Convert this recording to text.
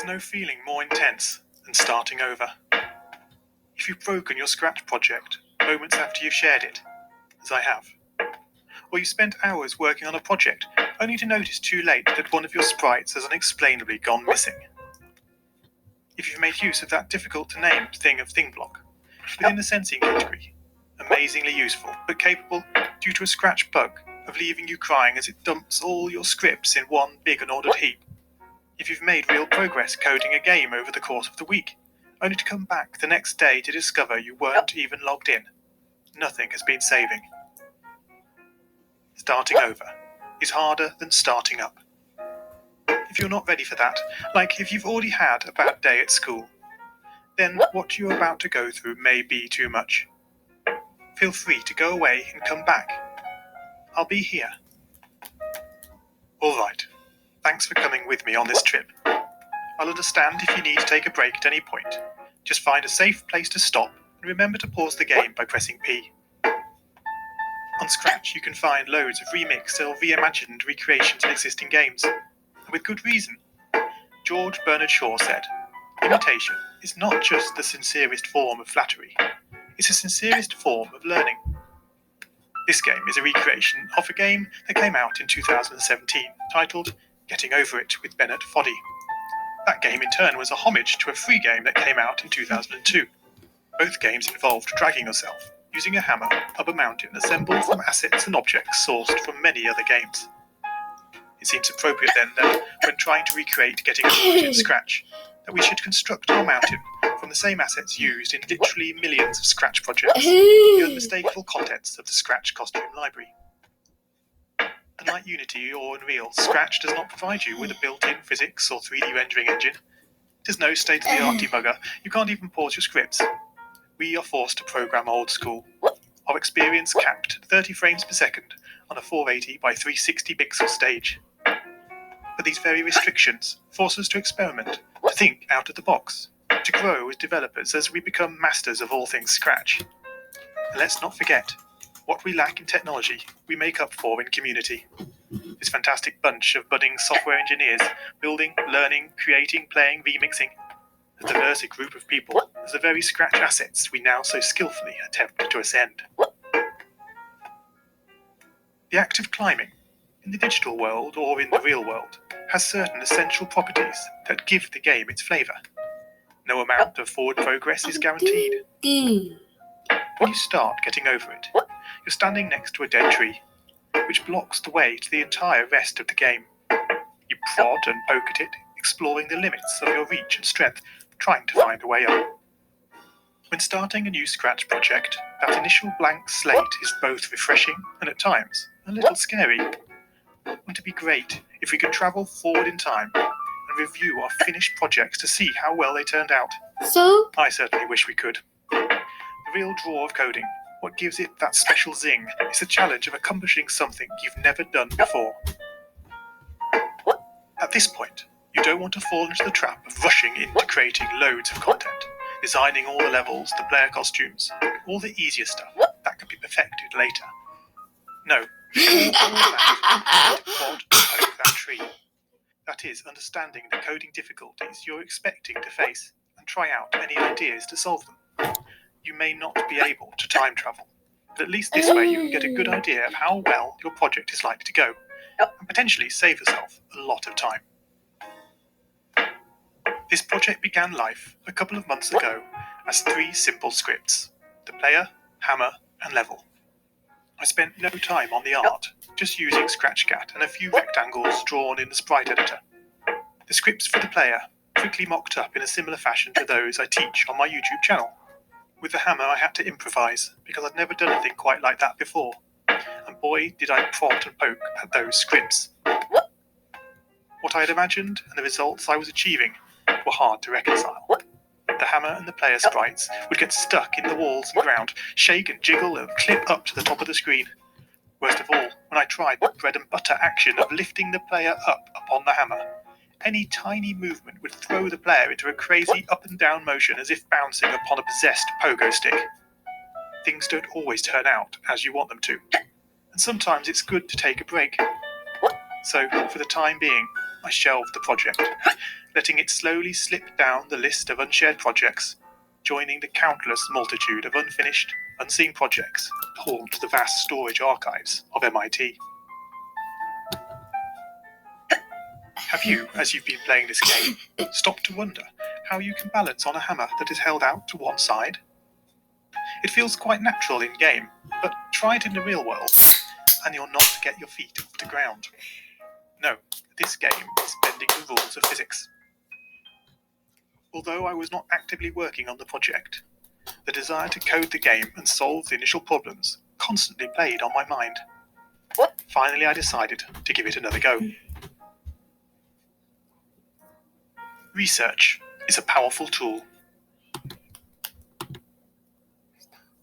no feeling more intense than starting over. If you've broken your Scratch project moments after you've shared it, as I have, or you've spent hours working on a project only to notice too late that one of your sprites has unexplainably gone missing. If you've made use of that difficult-to-name thing of thing block within the sensing category, amazingly useful but capable, due to a Scratch bug, of leaving you crying as it dumps all your scripts in one big unordered heap. If you've made real progress coding a game over the course of the week, only to come back the next day to discover you weren't even logged in, nothing has been saving. Starting over is harder than starting up. If you're not ready for that, like if you've already had a bad day at school, then what you're about to go through may be too much. Feel free to go away and come back. I'll be here. All right. Thanks for coming with me on this trip. I'll understand if you need to take a break at any point. Just find a safe place to stop and remember to pause the game by pressing P. On Scratch, you can find loads of remixed or reimagined recreations of existing games. And with good reason. George Bernard Shaw said, "Imitation is not just the sincerest form of flattery. It's the sincerest form of learning." This game is a recreation of a game that came out in 2017, titled Getting Over It with Bennett Foddy. That game in turn was a homage to a free game that came out in 2002. Both games involved dragging yourself, using a hammer, up a mountain assembled from assets and objects sourced from many other games. It seems appropriate then that, when trying to recreate Getting Over It in Scratch, that we should construct our mountain from the same assets used in literally millions of Scratch projects, the unmistakable contents of the Scratch costume library. Unlike Unity or Unreal, Scratch does not provide you with a built-in physics or 3D rendering engine. There's no state-of-the-art debugger. You can't even pause your scripts. We are forced to program old school. Our experience capped at 30 frames per second on a 480 by 360 pixel stage. But these very restrictions force us to experiment, to think out of the box, to grow as developers as we become masters of all things Scratch. And let's not forget, what we lack in technology, we make up for in community. This fantastic bunch of budding software engineers, building, learning, creating, playing, remixing, as diverse a group of people as the very Scratch assets we now so skillfully attempt to ascend. The act of climbing, in the digital world or in the real world, has certain essential properties that give the game its flavour. No amount of forward progress is guaranteed. When you start getting over it, you're standing next to a dead tree, which blocks the way to the entire rest of the game. You prod and poke at it, exploring the limits of your reach and strength, trying to find a way up. When starting a new Scratch project, that initial blank slate is both refreshing and at times a little scary. Wouldn't it be great if we could travel forward in time and review our finished projects to see how well they turned out? So? I certainly wish we could. The real draw of coding, what gives it that special zing, is the challenge of accomplishing something you've never done before. At this point, you don't want to fall into the trap of rushing into creating loads of content, designing all the levels, the player costumes, all the easier stuff that can be perfected later. No, before all that, prod and poke that tree. That is, understanding the coding difficulties you're expecting to face and try out any ideas to solve them. You may not be able to time travel, but at least this way you can get a good idea of how well your project is likely to go, and potentially save yourself a lot of time. This project began life a couple of months ago as 3 simple scripts: the player, hammer, and level. I spent no time on the art, just using ScratchCat and a few rectangles drawn in the sprite editor. The scripts for the player quickly mocked up in a similar fashion to those I teach on my YouTube channel. With the hammer I had to improvise, because I'd never done anything quite like that before, and boy did I prod and poke at those scripts. What I had imagined and the results I was achieving were hard to reconcile. The hammer and the player sprites would get stuck in the walls and ground, shake and jiggle and clip up to the top of the screen. Worst of all, when I tried the bread and butter action of lifting the player up upon the hammer, any tiny movement would throw the player into a crazy up and down motion as if bouncing upon a possessed pogo stick. Things don't always turn out as you want them to, and sometimes it's good to take a break. So, for the time being, I shelved the project, letting it slowly slip down the list of unshared projects, joining the countless multitude of unfinished, unseen projects that haunt the vast storage archives of MIT. Have you, as you've been playing this game, stopped to wonder how you can balance on a hammer that is held out to one side? It feels quite natural in game, but try it in the real world, and you'll not get your feet off the ground. No, this game is bending the rules of physics. Although I was not actively working on the project, the desire to code the game and solve the initial problems constantly played on my mind. Finally, I decided to give it another go. Research is a powerful tool